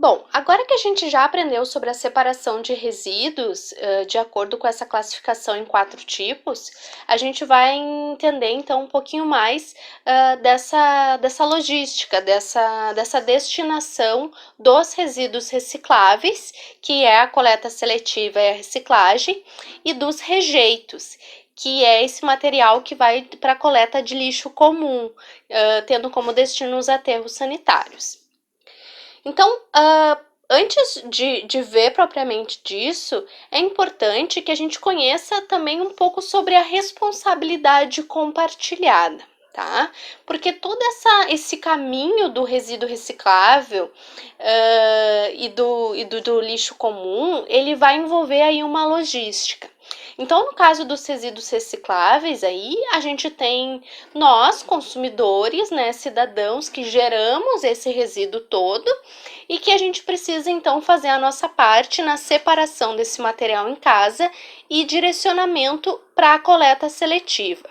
Bom, agora que a gente já aprendeu sobre a separação de resíduos, de acordo com essa classificação em 4 tipos, a gente vai entender então um pouquinho mais dessa logística, dessa destinação dos resíduos recicláveis, que é a coleta seletiva e a reciclagem, e dos rejeitos, que é esse material que vai para a coleta de lixo comum, tendo como destino os aterros sanitários. Então, antes de ver propriamente disso, é importante que a gente conheça também um pouco sobre a responsabilidade compartilhada, tá? Porque todo esse caminho do resíduo reciclável do lixo comum, ele vai envolver aí uma logística. Então, no caso dos resíduos recicláveis, aí a gente tem nós, consumidores, né, cidadãos, que geramos esse resíduo todo e que a gente precisa, então, fazer a nossa parte na separação desse material em casa e direcionamento para a coleta seletiva.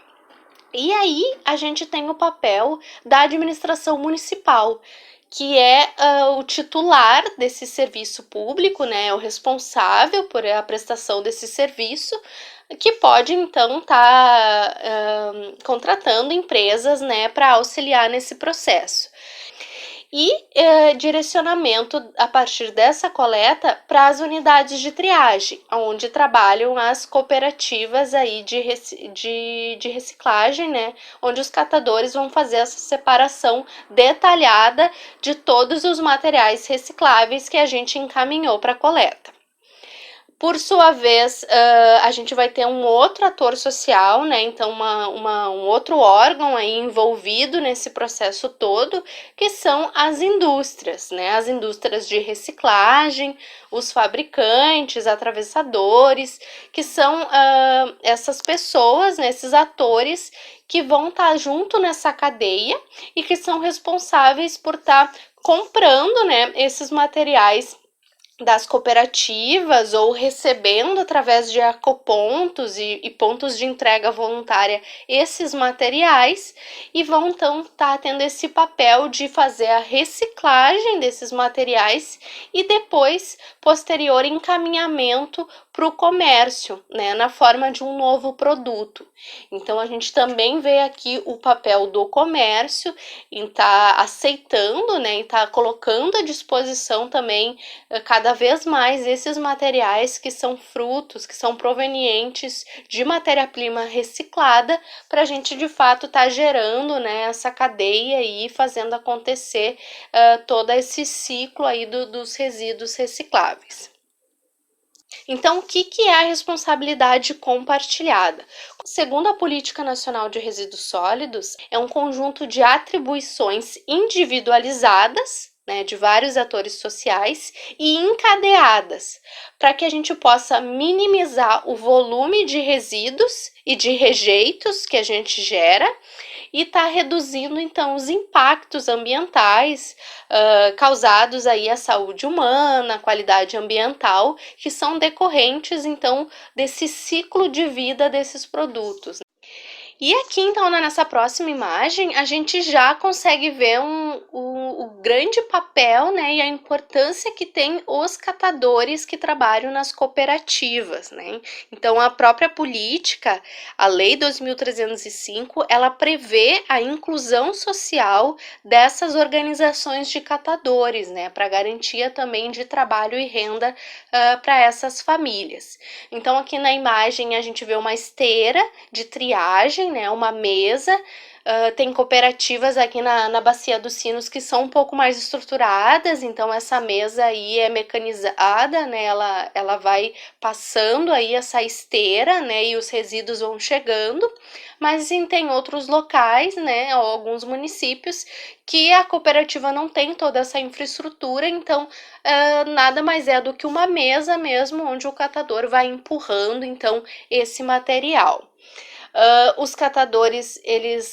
E aí a gente tem o papel da administração municipal, que é o titular desse serviço público, né, o responsável por a prestação desse serviço, que pode então estar contratando empresas, né, para auxiliar nesse processo. E direcionamento a partir dessa coleta para as unidades de triagem, onde trabalham as cooperativas aí de reciclagem, né? Onde os catadores vão fazer essa separação detalhada de todos os materiais recicláveis que a gente encaminhou para a coleta. Por sua vez, a gente vai ter um outro ator social, né? Então, um outro órgão aí envolvido nesse processo todo, que são as indústrias, né? As indústrias de reciclagem, os fabricantes, atravessadores, que são essas pessoas, né? Esses atores que vão estar junto nessa cadeia e que são responsáveis por estar comprando, né, esses materiais das cooperativas ou recebendo através de ecopontos e pontos de entrega voluntária esses materiais e vão então estar tendo esse papel de fazer a reciclagem desses materiais e depois posterior encaminhamento para o comércio, né, na forma de um novo produto. Então a gente também vê aqui o papel do comércio em estar aceitando, né, e estar colocando à disposição também cada vez mais esses materiais que são frutos, que são provenientes de matéria-prima reciclada, para a gente de fato estar gerando, né, essa cadeia e fazendo acontecer todo esse ciclo aí dos resíduos recicláveis. Então, o que é a responsabilidade compartilhada? Segundo a Política Nacional de Resíduos Sólidos, é um conjunto de atribuições individualizadas, né, de vários atores sociais e encadeadas, para que a gente possa minimizar o volume de resíduos e de rejeitos que a gente gera e está reduzindo então os impactos ambientais causados aí à saúde humana, à qualidade ambiental, que são decorrentes então desse ciclo de vida desses produtos. E aqui, então, nessa próxima imagem, a gente já consegue ver o grande papel, né, e a importância que tem os catadores que trabalham nas cooperativas, né? Então, a própria política, a Lei 2.305, ela prevê a inclusão social dessas organizações de catadores, né, para garantia também de trabalho e renda para essas famílias. Então, aqui na imagem, a gente vê uma esteira de triagem, né, uma mesa, tem cooperativas aqui na Bacia dos Sinos que são um pouco mais estruturadas, então essa mesa aí é mecanizada, né, ela vai passando aí essa esteira, né, e os resíduos vão chegando, mas tem outros locais, né, ou alguns municípios que a cooperativa não tem toda essa infraestrutura, então nada mais é do que uma mesa mesmo, onde o catador vai empurrando então esse material. Os catadores,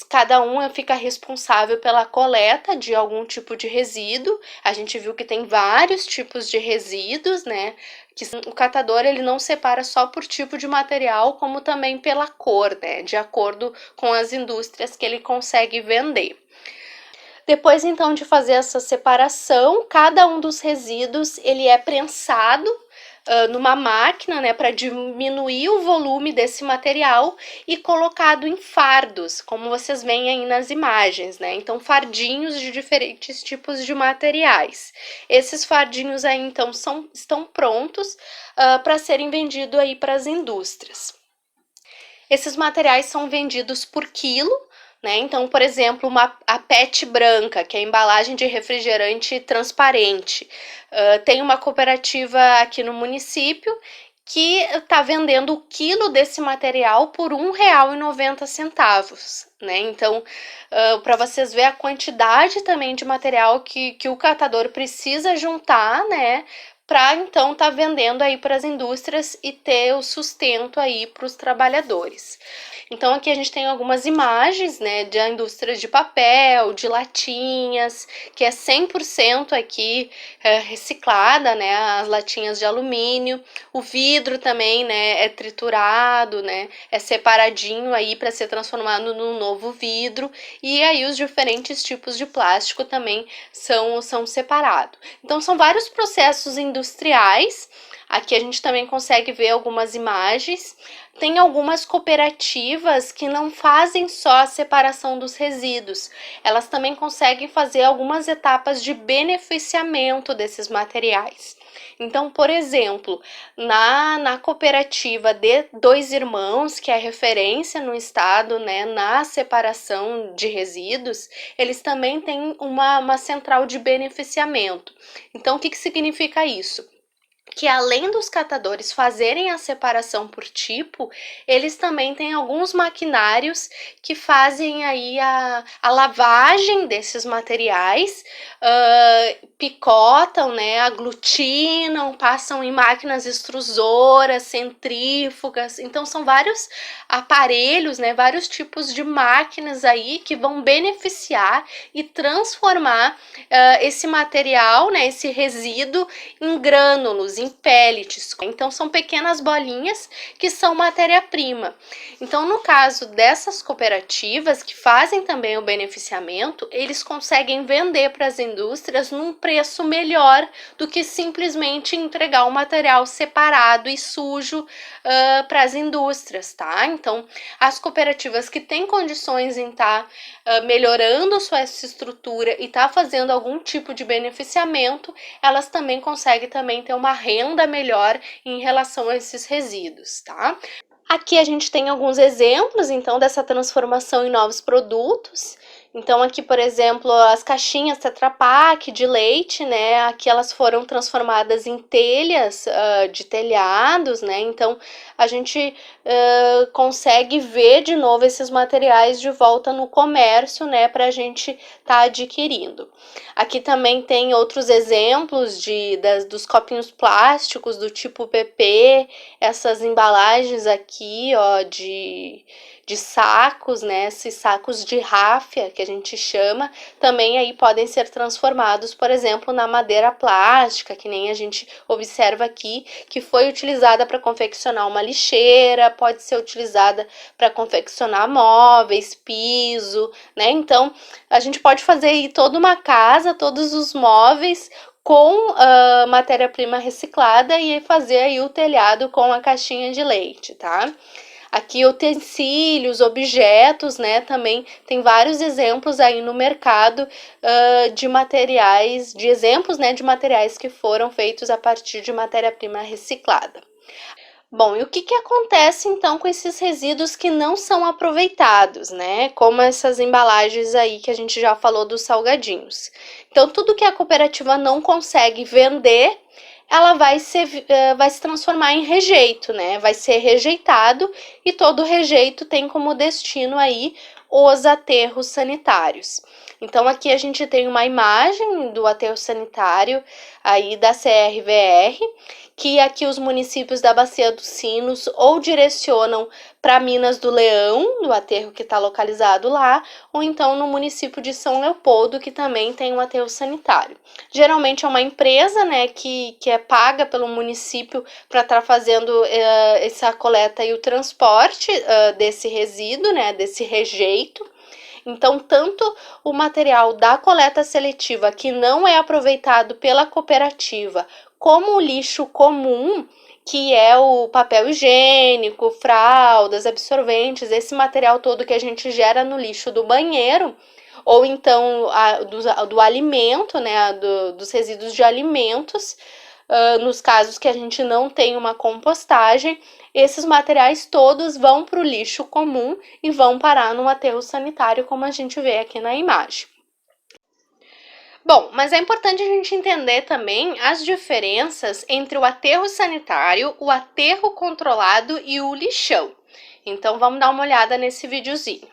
cada um fica responsável pela coleta de algum tipo de resíduo. A gente viu que tem vários tipos de resíduos, né? Que o catador ele não separa só por tipo de material, como também pela cor, né? De acordo com as indústrias que ele consegue vender. Depois, então, de fazer essa separação, cada um dos resíduos ele é prensado numa máquina, né, para diminuir o volume desse material e colocado em fardos, como vocês veem aí nas imagens, né? Então, fardinhos de diferentes tipos de materiais. Esses fardinhos aí, então, estão prontos para serem vendidos aí para as indústrias. Esses materiais são vendidos por quilo, né? Então, por exemplo, a PET branca, que é a embalagem de refrigerante transparente. Tem uma cooperativa aqui no município que está vendendo o quilo desse material por R$ 1,90, né? Então, para vocês verem a quantidade também de material que o catador precisa juntar, né? Para então estar vendendo aí para as indústrias e ter o sustento aí para os trabalhadores. Então aqui a gente tem algumas imagens, né, da indústria de papel, de latinhas, que é 100% aqui reciclada, né, as latinhas de alumínio. O vidro também, né, é triturado, né, é separadinho aí para ser transformado num novo vidro. E aí os diferentes tipos de plástico também são separados. Então são vários processos industriais. Aqui a gente também consegue ver algumas imagens. Tem algumas cooperativas que não fazem só a separação dos resíduos, elas também conseguem fazer algumas etapas de beneficiamento desses materiais. Então, por exemplo, na cooperativa de Dois Irmãos, que é referência no estado, né, na separação de resíduos, eles também têm uma central de beneficiamento. Então, o que significa isso? Que além dos catadores fazerem a separação por tipo, eles também têm alguns maquinários que fazem aí a lavagem desses materiais, picotam, né, aglutinam, passam em máquinas extrusoras, centrífugas. Então são vários aparelhos, né, vários tipos de máquinas aí que vão beneficiar e transformar esse material, né, esse resíduo em grânulos, em pellets. Então são pequenas bolinhas que são matéria-prima. Então, no caso dessas cooperativas que fazem também o beneficiamento, eles conseguem vender para as indústrias num preço melhor do que simplesmente entregar o material separado e sujo para as indústrias, tá? Então, as cooperativas que têm condições em estar melhorando sua estrutura e tá fazendo algum tipo de beneficiamento, elas também conseguem também ter uma renda melhor em relação a esses resíduos, tá? Aqui a gente tem alguns exemplos, então, dessa transformação em novos produtos. Então, aqui, por exemplo, as caixinhas Tetra Pak de leite, né? Aqui elas foram transformadas em telhas de telhados, né? Então, a gente consegue ver de novo esses materiais de volta no comércio, né? Para a gente tá adquirindo. Aqui também tem outros exemplos dos copinhos plásticos do tipo PP, essas embalagens aqui, ó, de sacos, né? Esses sacos de ráfia que a gente chama, também aí podem ser transformados, por exemplo, na madeira plástica, que nem a gente observa aqui, que foi utilizada para confeccionar uma lixeira, pode ser utilizada para confeccionar móveis, piso, né? Então, a gente pode fazer aí toda uma casa, todos os móveis com matéria-prima reciclada e fazer aí o telhado com a caixinha de leite, tá? Aqui utensílios, objetos, né? Também tem vários exemplos aí no mercado de materiais, de exemplos, né? De materiais que foram feitos a partir de matéria-prima reciclada. Bom, e o que acontece então com esses resíduos que não são aproveitados, né? Como essas embalagens aí que a gente já falou dos salgadinhos. Então, tudo que a cooperativa não consegue vender, ela vai se transformar em rejeito, né? Vai ser rejeitado e todo rejeito tem como destino aí os aterros sanitários. Então, aqui a gente tem uma imagem do aterro sanitário aí da CRVR, que aqui os municípios da Bacia dos Sinos ou direcionam para Minas do Leão, do aterro que está localizado lá, ou então no município de São Leopoldo, que também tem um aterro sanitário. Geralmente é uma empresa, né, que é paga pelo município para estar fazendo essa coleta e o transporte desse resíduo, né, desse rejeito. Então, tanto o material da coleta seletiva que não é aproveitado pela cooperativa, como o lixo comum, que é o papel higiênico, fraldas, absorventes, esse material todo que a gente gera no lixo do banheiro, ou então do alimento, né, dos resíduos de alimentos, nos casos que a gente não tem uma compostagem, esses materiais todos vão para o lixo comum e vão parar no aterro sanitário, como a gente vê aqui na imagem. Bom, mas é importante a gente entender também as diferenças entre o aterro sanitário, o aterro controlado e o lixão. Então vamos dar uma olhada nesse videozinho.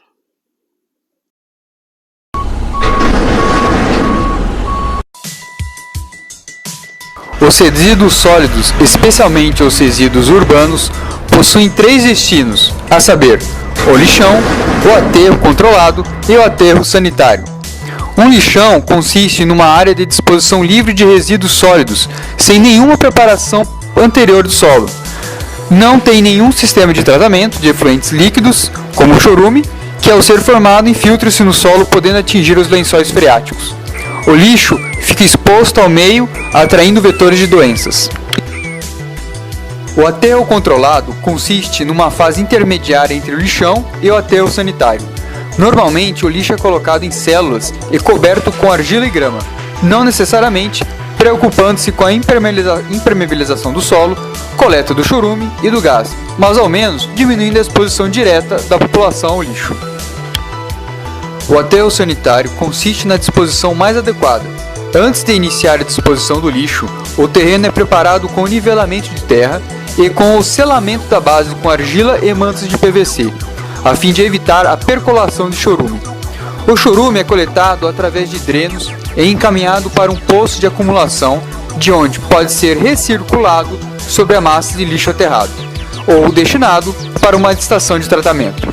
Os resíduos sólidos, especialmente os resíduos urbanos, possuem 3 destinos, a saber, o lixão, o aterro controlado e o aterro sanitário. Um lixão consiste numa área de disposição livre de resíduos sólidos, sem nenhuma preparação anterior do solo. Não tem nenhum sistema de tratamento de efluentes líquidos, como o chorume, que ao ser formado infiltra-se no solo, podendo atingir os lençóis freáticos. O lixo fica exposto ao meio, atraindo vetores de doenças. O aterro controlado consiste numa fase intermediária entre o lixão e o aterro sanitário. Normalmente, o lixo é colocado em células e coberto com argila e grama, não necessariamente preocupando-se com a impermeabilização do solo, coleta do chorume e do gás, mas ao menos diminuindo a exposição direta da população ao lixo. O aterro sanitário consiste na disposição mais adequada. Antes de iniciar a disposição do lixo, o terreno é preparado com nivelamento de terra e com o selamento da base com argila e mantas de PVC, a fim de evitar a percolação de chorume. O chorume é coletado através de drenos e encaminhado para um poço de acumulação, de onde pode ser recirculado sobre a massa de lixo aterrado, ou destinado para uma estação de tratamento.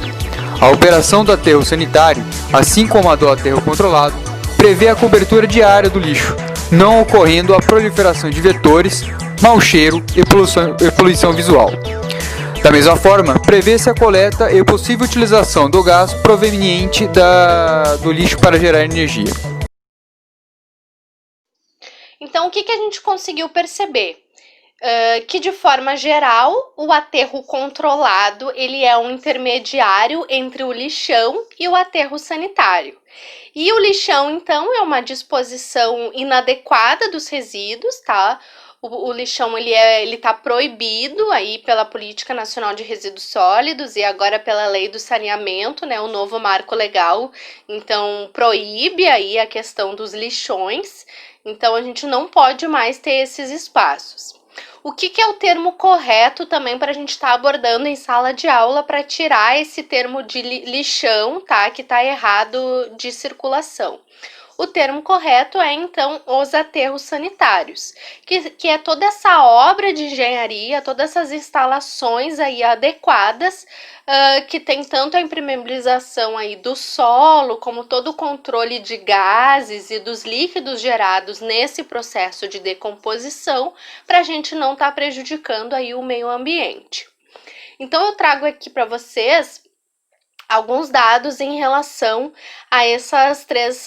A operação do aterro sanitário, assim como a do aterro controlado, prevê a cobertura diária do lixo, não ocorrendo a proliferação de vetores, mau cheiro e poluição visual. Da mesma forma, prevê-se a coleta e possível utilização do gás proveniente do lixo para gerar energia. Então, o que a gente conseguiu perceber? Que de forma geral o aterro controlado ele é um intermediário entre o lixão e o aterro sanitário. E o lixão, então, é uma disposição inadequada dos resíduos, tá? O lixão ele tá proibido aí pela Política Nacional de Resíduos Sólidos e agora pela Lei do Saneamento, né? O novo marco legal, então, proíbe aí a questão dos lixões. Então, a gente não pode mais ter esses espaços. O que é o termo correto também para a gente estar abordando em sala de aula para tirar esse termo de lixão, tá? Que está errado de circulação. O termo correto é, então, os aterros sanitários, que é toda essa obra de engenharia, todas essas instalações aí adequadas, que tem tanto a impermeabilização aí do solo, como todo o controle de gases e dos líquidos gerados nesse processo de decomposição, para a gente não estar prejudicando aí o meio ambiente. Então, eu trago aqui para vocês alguns dados em relação a essas três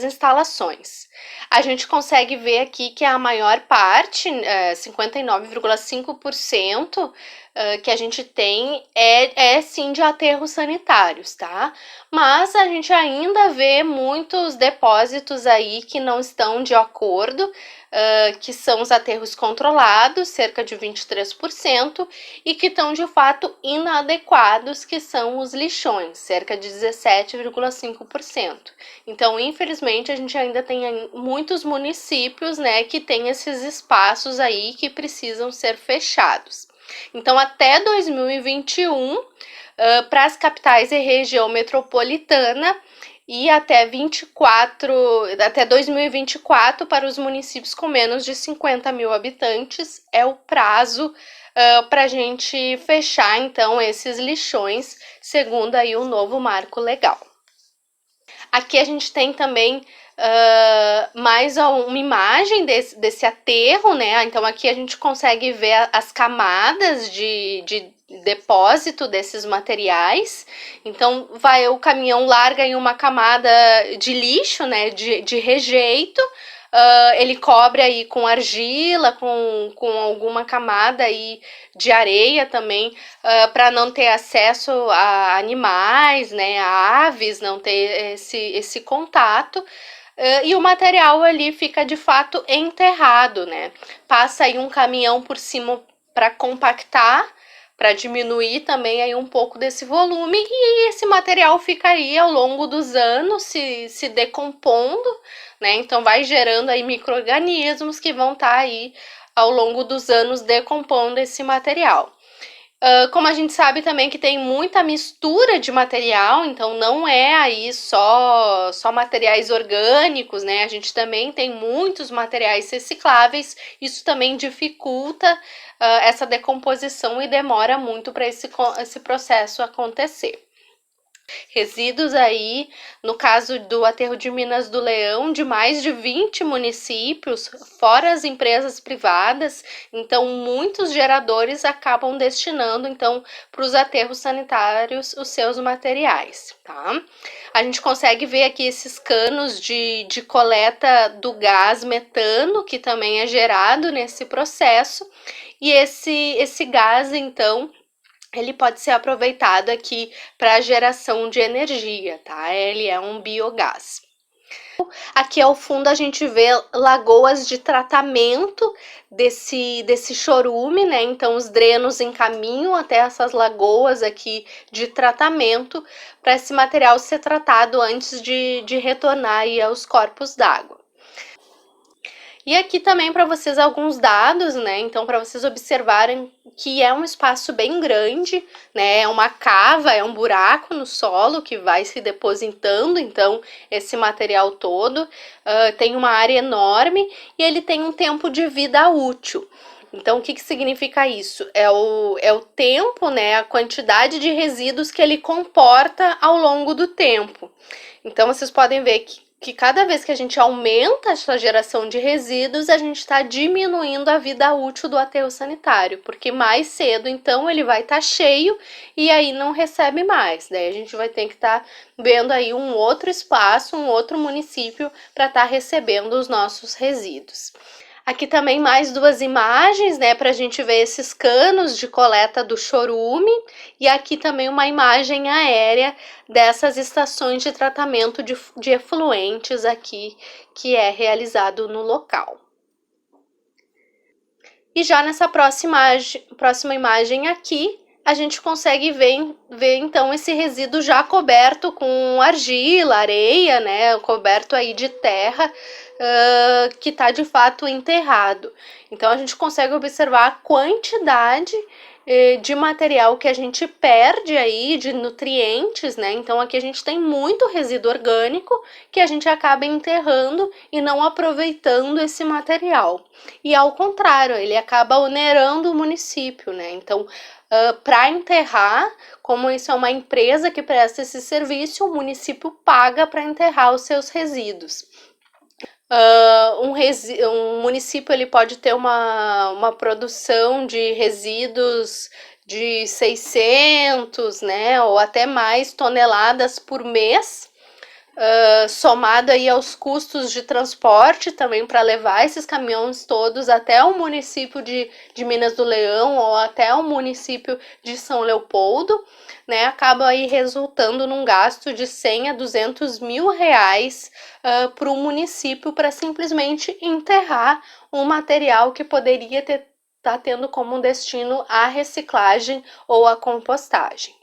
instalações. A gente consegue ver aqui que a maior parte, 59,5%, que a gente tem é sim de aterros sanitários, tá? Mas a gente ainda vê muitos depósitos aí que não estão de acordo, que são os aterros controlados, cerca de 23%, e que estão de fato inadequados, que são os lixões, cerca de 17,5%. Então, infelizmente, a gente ainda tem muitos municípios, né, que tem esses espaços aí que precisam ser fechados. Então, até 2021, para as capitais e região metropolitana, e até 2024 para os municípios com menos de 50 mil habitantes é o prazo para a gente fechar, então, esses lixões, segundo aí o novo marco legal. Aqui a gente tem também mais uma imagem desse aterro, né? Então aqui a gente consegue ver as camadas de depósito desses materiais. Então o caminhão larga em uma camada de lixo, né, de rejeito. Ele cobre aí com argila, com alguma camada aí de areia também, para não ter acesso a animais, né, a aves, não ter esse contato. E o material ali fica de fato enterrado, né? Passa aí um caminhão por cima para compactar, para diminuir também aí um pouco desse volume, e esse material fica aí ao longo dos anos se decompondo, né? Então vai gerando aí micro-organismos que vão estar aí ao longo dos anos decompondo esse material. Como a gente sabe também que tem muita mistura de material, então não é aí só materiais orgânicos, né? A gente também tem muitos materiais recicláveis, isso também dificulta essa decomposição e demora muito para esse processo acontecer. Resíduos aí, no caso do aterro de Minas do Leão, de mais de 20 municípios, fora as empresas privadas, então muitos geradores acabam destinando então para os aterros sanitários os seus materiais, tá? A gente consegue ver aqui esses canos de coleta do gás metano, que também é gerado nesse processo, e esse gás, então, ele pode ser aproveitado aqui para geração de energia, tá? Ele é um biogás. Aqui ao fundo a gente vê lagoas de tratamento desse chorume, né? Então os drenos encaminham até essas lagoas aqui de tratamento para esse material ser tratado antes de retornar aí aos corpos d'água. E aqui também para vocês alguns dados, né? Então, para vocês observarem que é um espaço bem grande, né? É uma cava, é um buraco no solo que vai se depositando, então, esse material todo. Tem uma área enorme e ele tem um tempo de vida útil. Então, o que significa isso? É o tempo, né? A quantidade de resíduos que ele comporta ao longo do tempo. Então, vocês podem ver que cada vez que a gente aumenta essa geração de resíduos, a gente está diminuindo a vida útil do aterro sanitário, porque mais cedo, então, ele vai estar cheio e aí não recebe mais. Daí a gente vai ter que estar vendo aí um outro espaço, um outro município para estar recebendo os nossos resíduos. Aqui também mais duas imagens, né, para a gente ver esses canos de coleta do chorume, e aqui também uma imagem aérea dessas estações de tratamento de efluentes aqui, que é realizado no local. E já nessa próxima imagem aqui, a gente consegue ver então esse resíduo já coberto com argila, areia, né, coberto aí de terra, que está de fato enterrado. Então a gente consegue observar a quantidade de material que a gente perde aí, de nutrientes, né? Então aqui a gente tem muito resíduo orgânico que a gente acaba enterrando e não aproveitando esse material. E ao contrário, ele acaba onerando o município, né? Então, para enterrar, como isso é uma empresa que presta esse serviço, o município paga para enterrar os seus resíduos. Um município ele pode ter uma produção de resíduos de 600, né, ou até mais toneladas por mês, somado aí aos custos de transporte também para levar esses caminhões todos até o município de Minas do Leão ou até o município de São Leopoldo, né, acaba aí resultando num gasto de 100 a 200 mil reais para o município para simplesmente enterrar um material que poderia estar tendo como destino a reciclagem ou a compostagem.